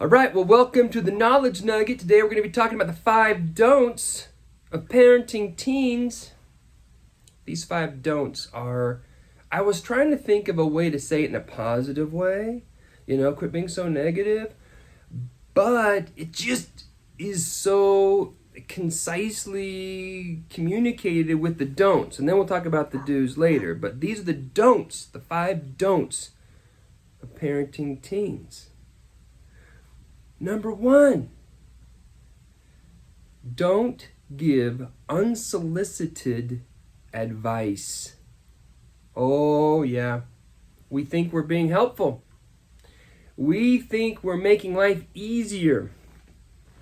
All right, well, welcome to the Knowledge Nugget. Today we're going to be talking about the 5 don'ts of parenting teens. These 5 don'ts are, I was trying to think of a way to say it in a positive way, quit being so negative, but it just is so concisely communicated with the don'ts, and then we'll talk about the do's later. But these are the don'ts, the 5 don'ts of parenting teens. Number 1, don't give unsolicited advice. Oh, yeah. We think we're being helpful. We think we're making life easier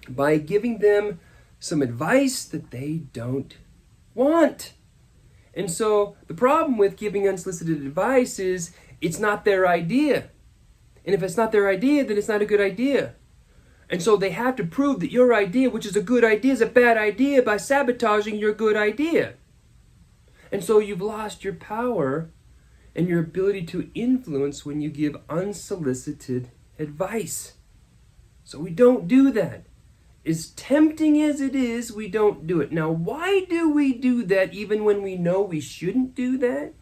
by giving them some advice that they don't want. And so the problem with giving unsolicited advice is it's not their idea. And if it's not their idea, then it's not a good idea. And so they have to prove that your idea, which is a good idea, is a bad idea by sabotaging your good idea. And so you've lost your power and your ability to influence when you give unsolicited advice. So we don't do that. As tempting as it is, we don't do it. Now, why do we do that even when we know we shouldn't do that?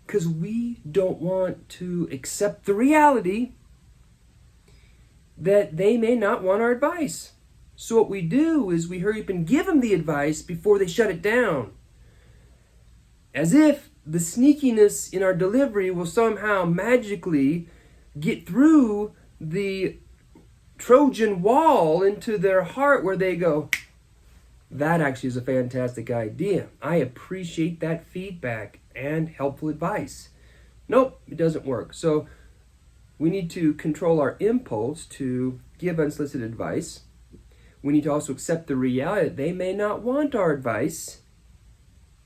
Because we don't want to accept the reality that they may not want our advice. So what we do is we hurry up and give them the advice before they shut it down. As if the sneakiness in our delivery will somehow magically get through the Trojan wall into their heart where they go, that actually is a fantastic idea. I appreciate that feedback and helpful advice. Nope, it doesn't work. So we need to control our impulse to give unsolicited advice. We need to also accept the reality that they may not want our advice.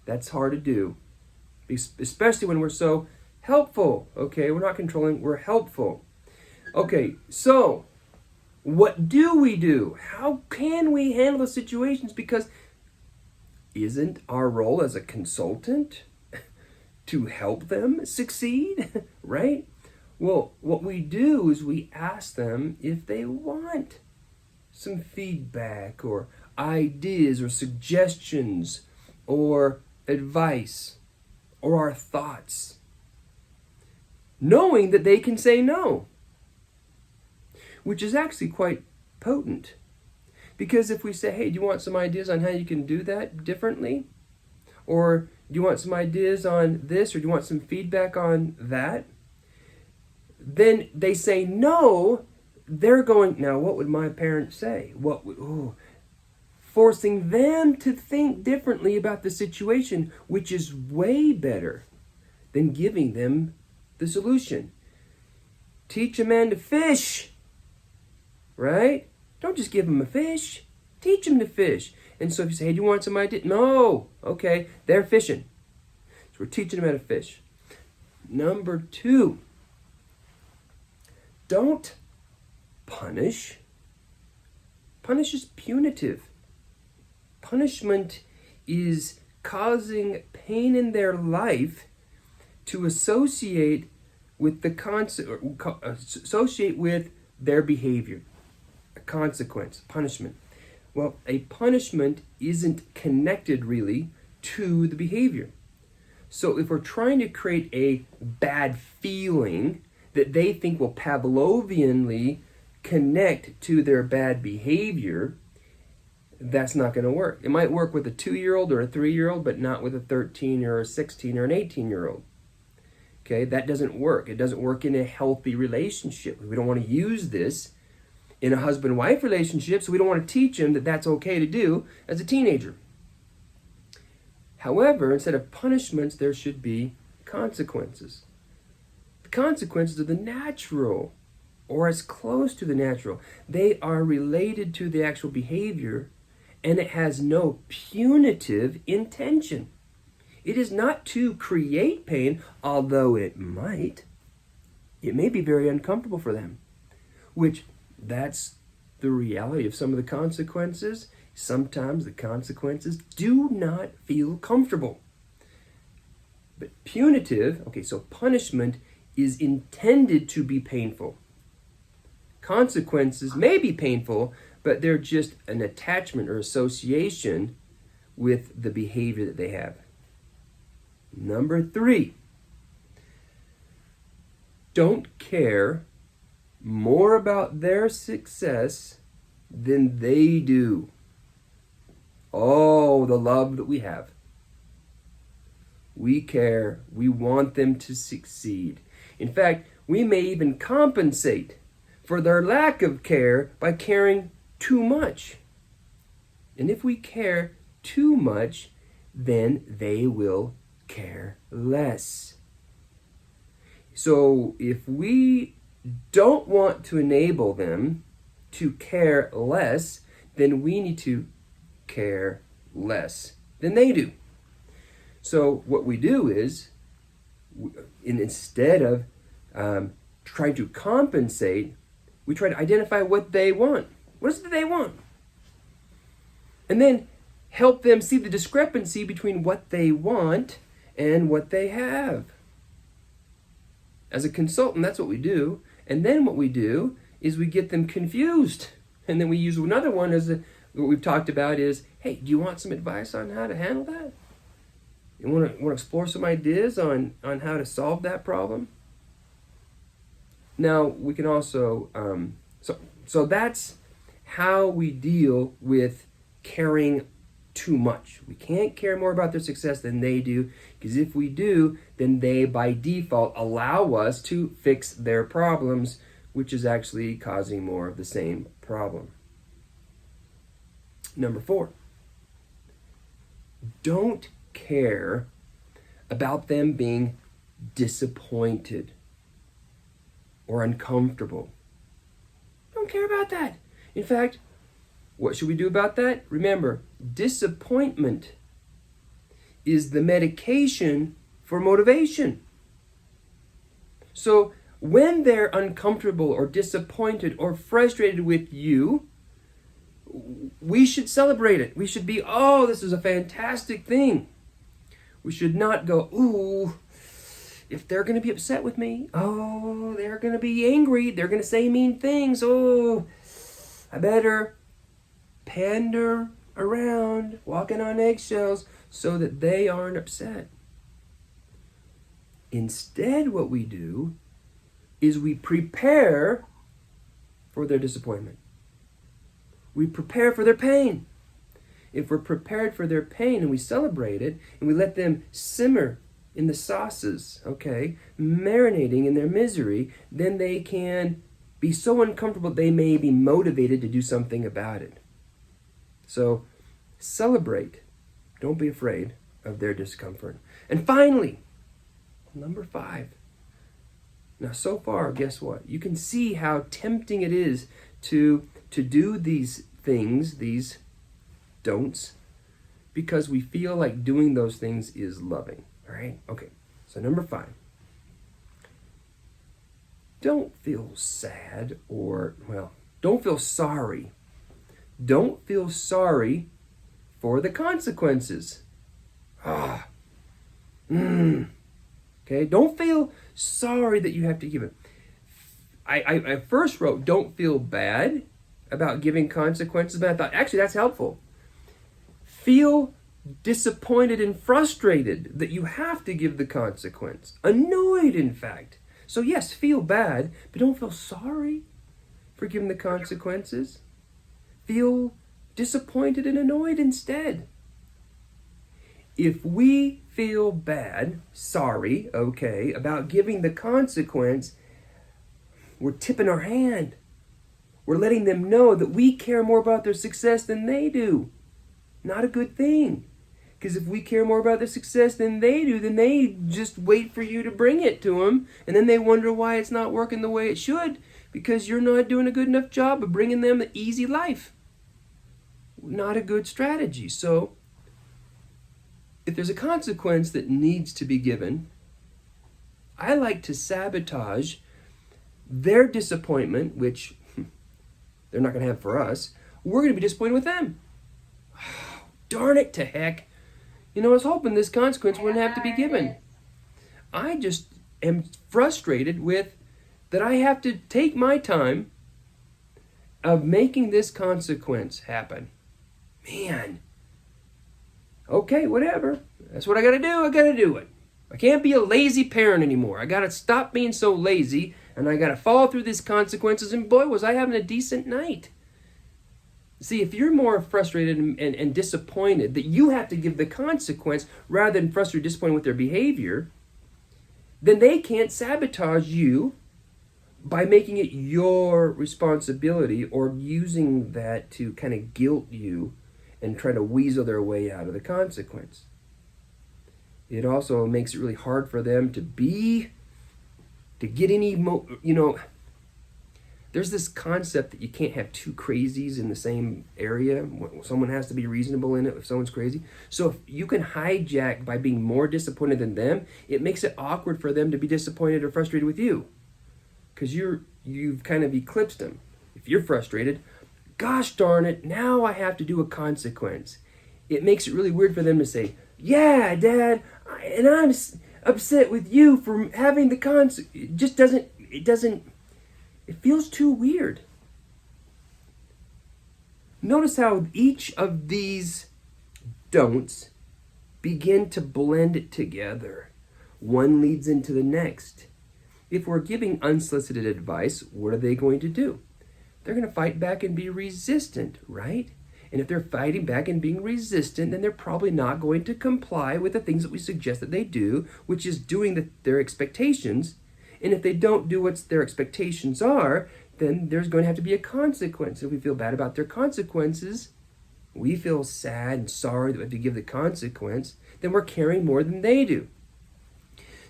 That's hard to do, especially when we're so helpful. Okay, we're not controlling, we're helpful. Okay, so what do we do? How can we handle the situations? Because isn't our role as a consultant to help them succeed, right? Well, what we do is we ask them if they want some feedback or ideas or suggestions or advice or our thoughts, knowing that they can say no, which is actually quite potent. Because if we say, hey, do you want some ideas on how you can do that differently? Or do you want some ideas on this? Or do you want some feedback on that? Then they say no, they're going, now what would my parents say? Forcing them to think differently about the situation, which is way better than giving them the solution. Teach a man to fish, right? Don't just give him a fish. Teach him to fish. And so if you say, hey, do you want some idea? No. Okay, they're fishing. So we're teaching them how to fish. Number 2, don't punish. Punish is punitive. Punishment is causing pain in their life to associate with associate with their behavior. A consequence, punishment. Well, a punishment isn't connected really to the behavior. So if we're trying to create a bad feeling that they think will Pavlovianly connect to their bad behavior, that's not going to work. It might work with a 2-year-old or a 3-year-old, but not with a 13 or a 16 or an 18-year-old. Okay, that doesn't work. It doesn't work in a healthy relationship. We don't want to use this in a husband-wife relationship, so we don't want to teach them that that's okay to do as a teenager. However, instead of punishments, there should be consequences. The consequences are the natural, or as close to the natural. They are related to the actual behavior, and it has no punitive intention. It is not to create pain, although it might. It may be very uncomfortable for them, which that's the reality of some of the consequences. Sometimes the consequences do not feel comfortable. But punitive, okay, so punishment is intended to be painful. consequences may be painful, but they're just an attachment or association with the behavior that they have. Number 3, don't care more about their success than they do. Oh, the love that we have. We care. We want them to succeed. In fact, we may even compensate for their lack of care by caring too much. And if we care too much, then they will care less. So if we don't want to enable them to care less, then we need to care less than they do. So what we do is, instead of trying to compensate, we try to identify what they want. What is it they want? And then help them see the discrepancy between what they want and what they have. As a consultant, that's what we do. And then what we do is we get them confused. And then we use another one what we've talked about is, hey, do you want some advice on how to handle that? You want to explore some ideas on how to solve that problem? Now, we can also, so that's how we deal with caring too much. We can't care more about their success than they do, because if we do, then they by default allow us to fix their problems, which is actually causing more of the same problem. Number 4, don't care about them being disappointed or uncomfortable. Don't care about that. In fact, what should we do about that? Remember, disappointment is the medication for motivation. So when they're uncomfortable or disappointed or frustrated with you, we should celebrate it. We should be, oh, this is a fantastic thing. We should not go, ooh, if they're going to be upset with me, oh, they're going to be angry. They're going to say mean things. Oh, I better pander around, walking on eggshells so that they aren't upset. Instead, what we do is we prepare for their disappointment. We prepare for their pain. If we're prepared for their pain and we celebrate it and we let them simmer in the sauces, okay, marinating in their misery, then they can be so uncomfortable they may be motivated to do something about it. So celebrate. Don't be afraid of their discomfort. And finally, number 5. Now, so far, guess what? You can see how tempting it is to do these things, these don'ts, because we feel like doing those things is loving. All right? Okay. So number 5. Don't feel sad don't feel sorry. Don't feel sorry for the consequences. Okay? Don't feel sorry that you have to give it. I first wrote, don't feel bad about giving consequences, but I thought, actually, that's helpful. Feel disappointed and frustrated that you have to give the consequence. Annoyed, in fact. So yes, feel bad, but don't feel sorry for giving the consequences. Feel disappointed and annoyed instead. If we feel bad, sorry, okay, about giving the consequence, we're tipping our hand. We're letting them know that we care more about their success than they do. Not a good thing. Because if we care more about their success than they do, then they just wait for you to bring it to them. And then they wonder why it's not working the way it should. Because you're not doing a good enough job of bringing them the easy life. Not a good strategy. So, if there's a consequence that needs to be given, I like to sabotage their disappointment, which they're not going to have for us. We're going to be disappointed with them. Darn it to heck. You know, I was hoping this consequence wouldn't have to be given. I just am frustrated with that I have to take my time of making this consequence happen. Man. Okay, whatever. That's what I got to do. I got to do it. I can't be a lazy parent anymore. I got to stop being so lazy, and I got to follow through these consequences. And boy, was I having a decent night. See, if you're more frustrated and disappointed that you have to give the consequence rather than frustrated, disappointed with their behavior, then they can't sabotage you by making it your responsibility or using that to kind of guilt you and try to weasel their way out of the consequence. It also makes it really hard for them to get any, there's this concept that you can't have two crazies in the same area. Someone has to be reasonable in it if someone's crazy. So if you can hijack by being more disappointed than them, it makes it awkward for them to be disappointed or frustrated with you. Because you've kind of eclipsed them. If you're frustrated, gosh darn it, now I have to do a consequence. It makes it really weird for them to say, yeah, Dad, and I'm upset with you for having the consequence. It feels too weird. Notice how each of these don'ts begin to blend together. One leads into the next. If we're giving unsolicited advice, what are they going to do? They're going to fight back and be resistant, right? And if they're fighting back and being resistant, then they're probably not going to comply with the things that we suggest that they do, which is doing their expectations. And if they don't do what their expectations are, then there's going to have to be a consequence. If we feel bad about their consequences, we feel sad and sorry that we have to give the consequence, then we're caring more than they do.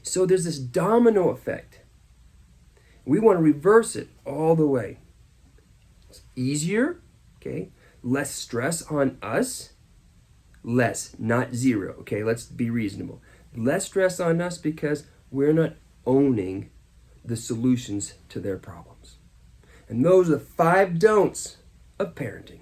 So there's this domino effect. We want to reverse it all the way. It's easier, okay? Less stress on us. Less, not zero, okay? Let's be reasonable. Less stress on us because we're not owning the solutions to their problems. And those are the 5 don'ts of parenting.